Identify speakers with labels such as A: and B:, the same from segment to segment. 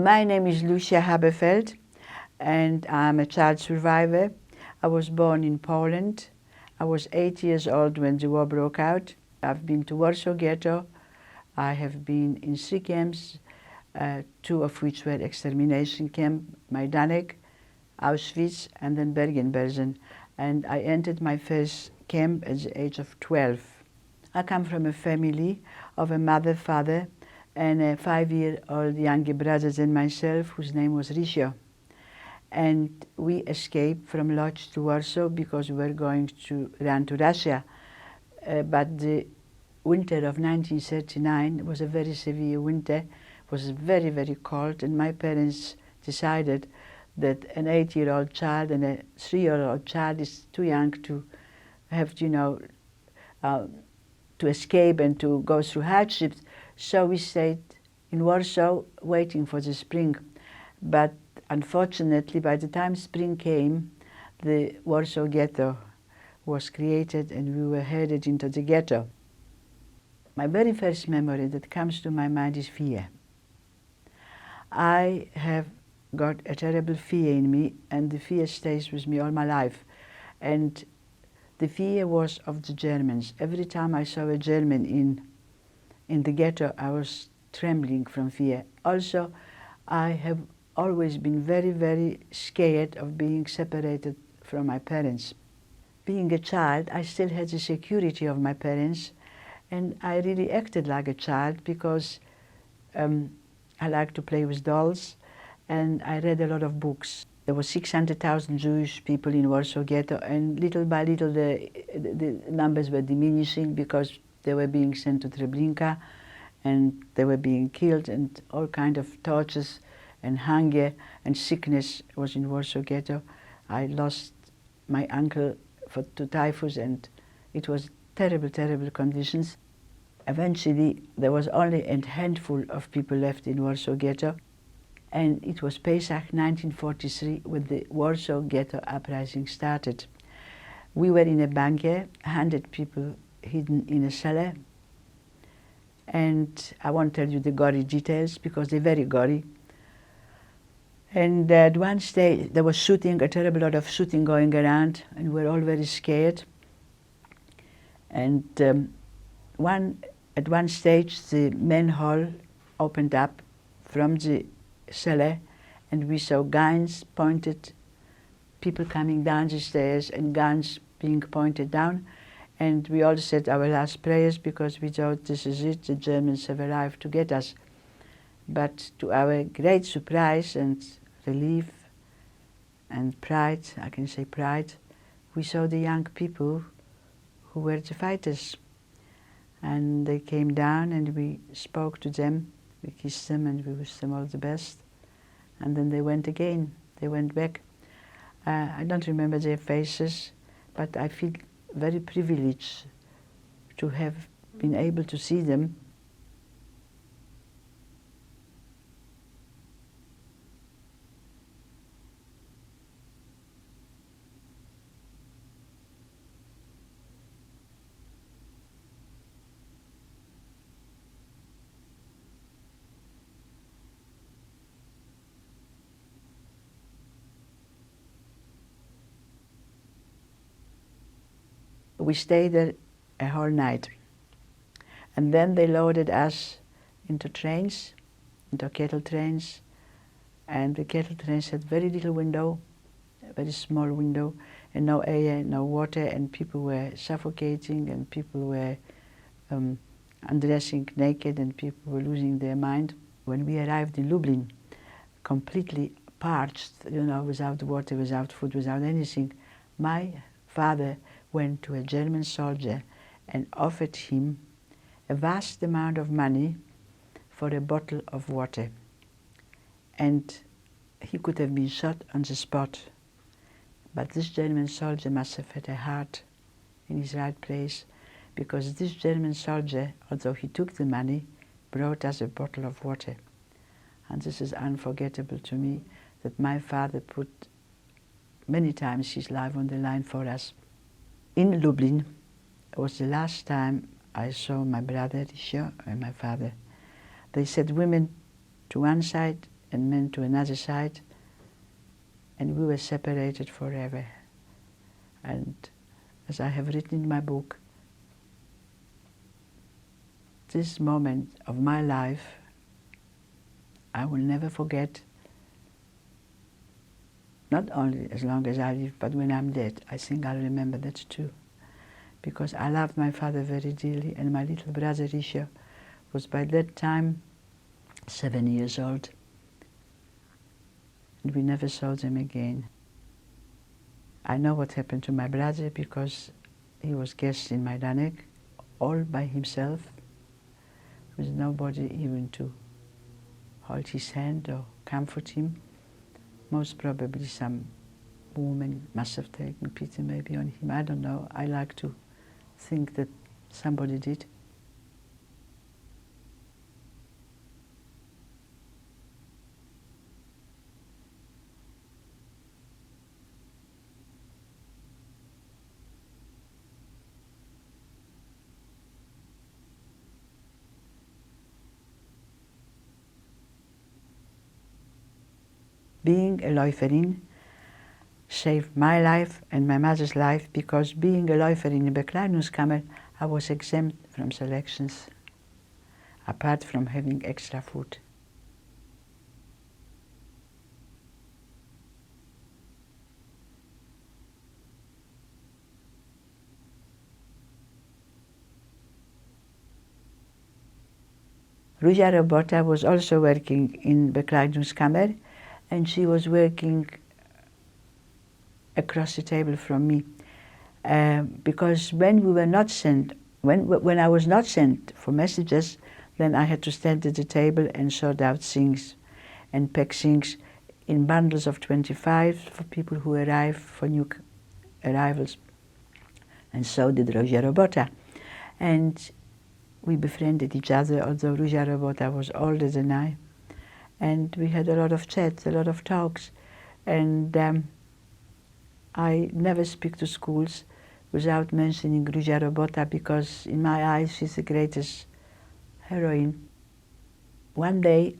A: My name is Lusia Haberfield, and I'm a child survivor. I was born in Poland. I was 8 years old when the war broke out. I've been to Warsaw Ghetto. I have been in 3 camps, 2 of which were extermination camp, Majdanek, Auschwitz, and then Bergen Belsen. And I entered my first camp at the age of 12. I come from a family of a mother, father, and a 5-year-old younger brother than myself, whose name was Lusia. And we escaped from Lodz to Warsaw because we were going to run to Russia. But the winter of 1939 was a very severe winter. It was very, very cold, and my parents decided that an 8-year-old child and a 3-year-old child is too young to have, to escape and to go through hardships. So we stayed in Warsaw waiting for the spring. But unfortunately, by the time spring came, the Warsaw Ghetto was created and we were headed into the ghetto. My very first memory that comes to my mind is fear. I have got a terrible fear in me, and the fear stays with me all my life. And the fear was of the Germans. Every time I saw a German in the ghetto, I was trembling from fear. Also, I have always been very, very scared of being separated from my parents. Being a child, I still had the security of my parents, and I really acted like a child because I liked to play with dolls, and I read a lot of books. There were 600,000 Jewish people in Warsaw Ghetto, and little by little the numbers were diminishing because they were being sent to Treblinka, and they were being killed, and all kinds of tortures and hunger and sickness was in Warsaw Ghetto. I lost my uncle to typhus, and it was terrible, terrible conditions. Eventually, there was only a handful of people left in Warsaw Ghetto, and it was Pesach 1943 when the Warsaw Ghetto Uprising started. We were in a bunker, 100 people hidden in a cellar, and I won't tell you the gory details because they're very gory. And at one stage there was shooting, a terrible lot of shooting going around, and we were all very scared. And at one stage the manhole opened up from the cellar, and we saw guns pointed, people coming down the stairs and guns being pointed down. And we all said our last prayers because we thought, this is it, the Germans have arrived to get us. But to our great surprise and relief and pride, I can say pride, we saw the young people who were the fighters. And they came down and we spoke to them, we kissed them and we wished them all the best. And then they went again, they went back. I don't remember their faces, but I feel very privileged to have been able to see them. We stayed there a whole night, and then they loaded us into trains, into cattle trains, and the cattle trains had very little window, a very small window, and no air, no water, and people were suffocating, and people were undressing naked, and people were losing their mind. When we arrived in Lublin, completely parched, without water, without food, without anything, my father went to a German soldier and offered him a vast amount of money for a bottle of water. And he could have been shot on the spot. But this German soldier must have had a heart in his right place, because this German soldier, although he took the money, brought us a bottle of water. And this is unforgettable to me, that my father put many times his life on the line for us. In Lublin, it was the last time I saw my brother Lusia and my father. They set women to one side and men to another side, and we were separated forever. And as I have written in my book, this moment of my life I will never forget, not only as long as I live, but when I'm dead. I think I'll remember that too. Because I loved my father very dearly, and my little brother Risha was by that time 7 years old, and we never saw them again. I know what happened to my brother because he was guest in Majdanek, all by himself, with nobody even to hold his hand or comfort him. Most probably some woman must have taken pity maybe on him. I don't know. I like to think that somebody did. Being a Läuferin saved my life and my mother's life, because being a Läuferin in Bekleidungskammer, I was exempt from selections, apart from having extra food. Lusia Robota was also working in Bekleidungskammer, and she was working across the table from me. Because when we were not sent, when I was not sent for messages, then I had to stand at the table and sort out things and pack things in bundles of 25 for people who arrive, for new arrivals. And so did Lusia Robota. And we befriended each other, although Lusia Robota was older than I. And we had a lot of chats, a lot of talks. And I never speak to schools without mentioning Lusia Robota, because in my eyes she's the greatest heroine. One day,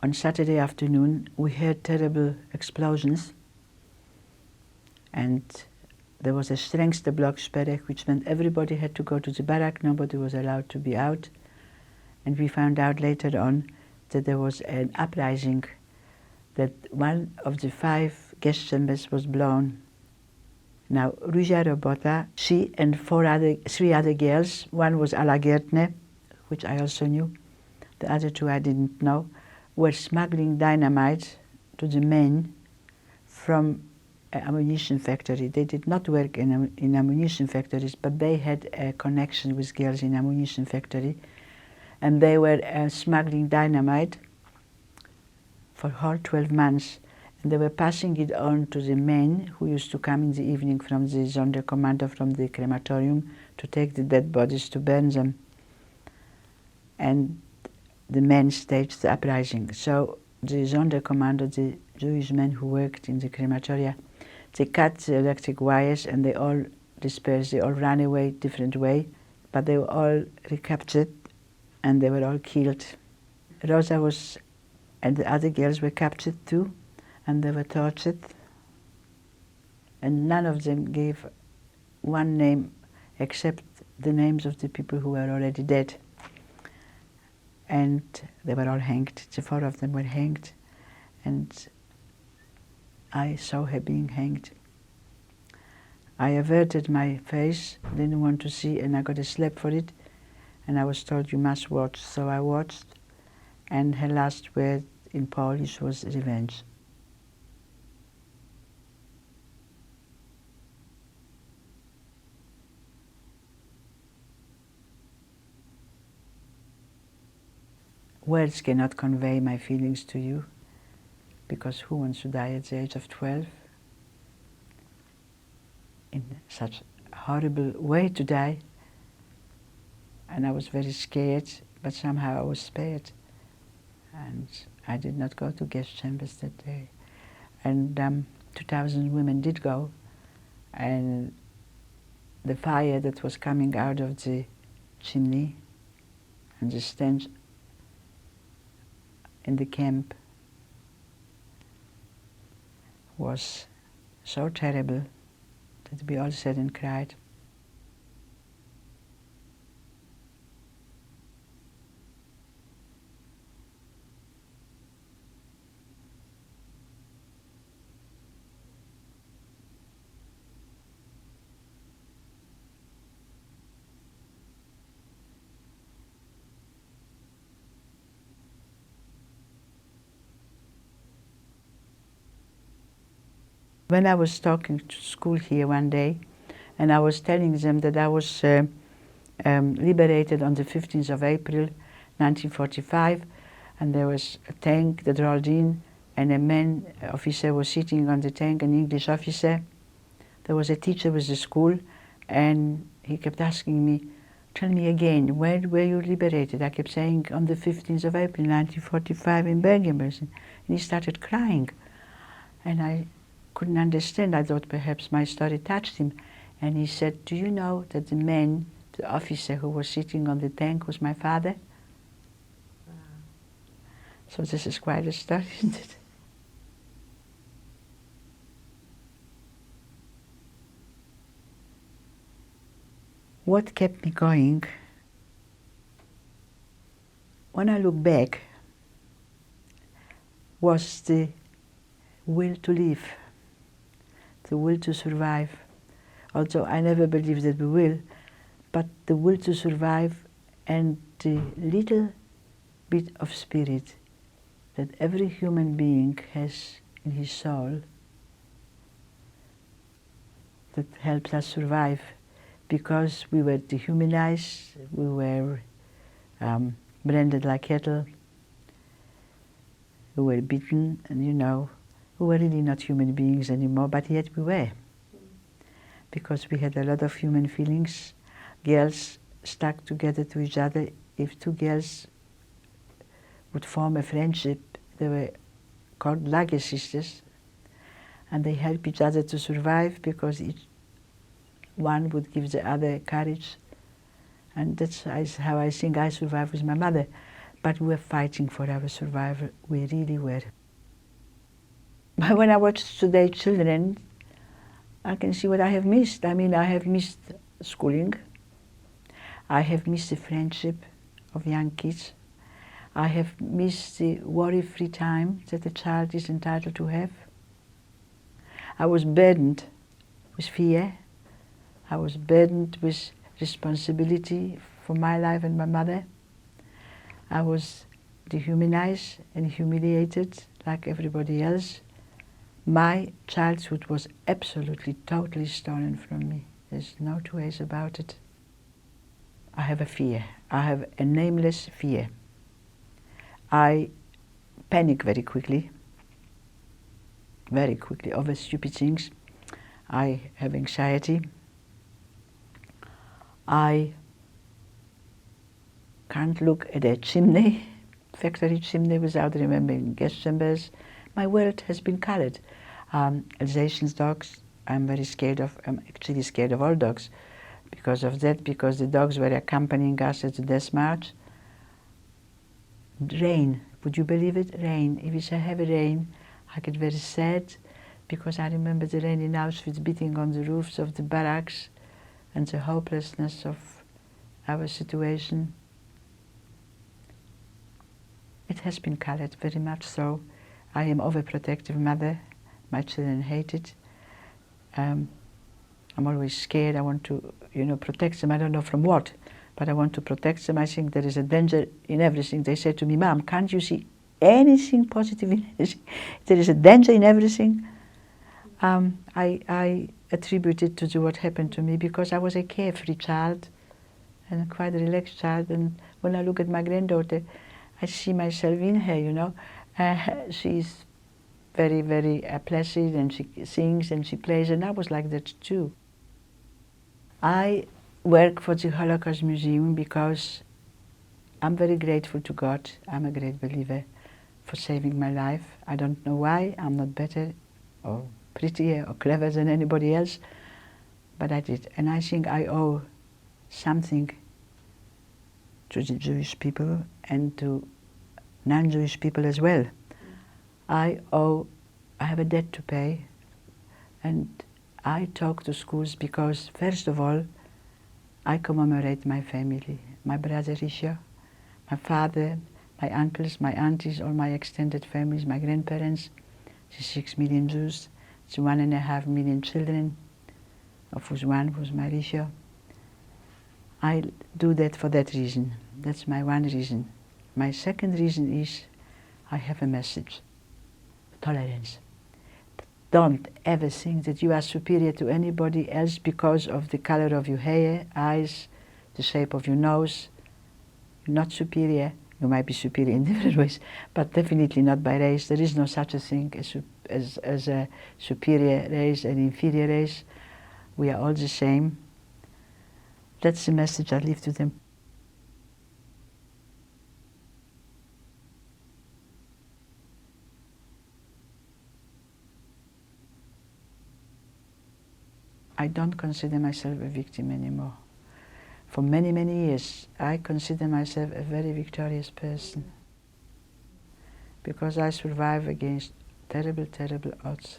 A: on Saturday afternoon, we heard terrible explosions, and there was a strengste blocksperre, which meant everybody had to go to the barrack, nobody was allowed to be out. And we found out later on that there was an uprising, that one of the 5 gas chambers was blown. Now, Lusia Robota, she and 3 other girls, one was Alla Gertner, which I also knew, the other 2 I didn't know, were smuggling dynamite to the men from an ammunition factory. They did not work in ammunition factories, but they had a connection with girls in ammunition factory, and they were smuggling dynamite for whole 12 months. And they were passing it on to the men who used to come in the evening from the Sonderkommando, from the crematorium, to take the dead bodies to burn them. And the men staged the uprising. So the Sonderkommando, the Jewish men who worked in the crematoria, they cut the electric wires and they all dispersed. They all ran away different way, but they were all recaptured and they were all killed. Rosa was, and the other girls were captured too, and they were tortured. And none of them gave one name except the names of the people who were already dead. And they were all hanged. The 4 of them were hanged. And I saw her being hanged. I averted my face, didn't want to see, and I got a slap for it. And I was told, you must watch. So I watched, and her last word in Polish was revenge. Words cannot convey my feelings to you, because who wants to die at the age of 12? In such a horrible way to die. And I was very scared, but somehow I was spared. And I did not go to gas chambers that day. And 2,000 women did go. And the fire that was coming out of the chimney and the stench in the camp was so terrible that we all sat and cried. When I was talking to school here one day, and I was telling them that I was liberated on the 15th of April 1945, and there was a tank that rolled in, and a man officer was sitting on the tank, an English officer. There was a teacher with the school, and he kept asking me, tell me again, when were you liberated? I kept saying, on the 15th of April 1945 in Bergen Belsen. And he started crying. And I couldn't understand. I thought perhaps my story touched him. And he said, do you know that the man, the officer who was sitting on the tank was my father? Wow. So this is quite a story, isn't it? What kept me going? When I look back, was the will to live, the will to survive. Although I never believed that we will, but the will to survive and the little bit of spirit that every human being has in his soul that helps us survive, because we were dehumanized, we were branded like cattle, we were beaten, and you know, we were really not human beings anymore, but yet we were. Because we had a lot of human feelings. Girls stuck together to each other. If two girls would form a friendship, they were called Lager sisters, and they help each other to survive because each one would give the other courage. And that's how I think I survived with my mother. But we were fighting for our survival, we really were. But when I watch today's children, I can see what I have missed. I mean, I have missed schooling. I have missed the friendship of young kids. I have missed the worry-free time that a child is entitled to have. I was burdened with fear. I was burdened with responsibility for my life and my mother. I was dehumanized and humiliated like everybody else. My childhood was absolutely, totally stolen from me. There's no two ways about it. I have a fear. I have a nameless fear. I panic very quickly over stupid things. I have anxiety. I can't look at a chimney, factory chimney, without remembering gas chambers. My world has been colored. Alsatian dogs, I'm very scared of. I'm actually scared of all dogs because of that, because the dogs were accompanying us at the death march. Rain, would you believe it? Rain. If it's a heavy rain, I get very sad because I remember the rain in Auschwitz beating on the roofs of the barracks and the hopelessness of our situation. It has been colored, very much so. I am overprotective mother. My children hate it. I'm always scared. I want to, protect them. I don't know from what, but I want to protect them. I think there is a danger in everything. They say to me, Mom, can't you see anything positive in anything? There is a danger in everything. I attribute it to what happened to me because I was a carefree child and quite a relaxed child. And when I look at my granddaughter, I see myself in her, she's very, very placid, and she sings and she plays, and I was like that too. I work for the Holocaust Museum because I'm very grateful to God. I'm a great believer for saving my life. I don't know why. I'm not better or prettier or clever than anybody else, but I did. And I think I owe something to the Jewish people and to non-Jewish people as well. I have a debt to pay, and I talk to schools because, first of all, I commemorate my family, my brother Risha, my father, my uncles, my aunties, all my extended families, my grandparents, the 6 million Jews, the 1.5 million children, of whose one was my Risha. I do that for that reason. That's my one reason. My second reason is I have a message: tolerance. Don't ever think that you are superior to anybody else because of the color of your hair, eyes, the shape of your nose. You're not superior. You might be superior in different ways, but definitely not by race. There is no such a thing as a superior race and inferior race. We are all the same. That's the message I leave to them. I don't consider myself a victim anymore. For many, many years, I consider myself a very victorious person because I survive against terrible, terrible odds.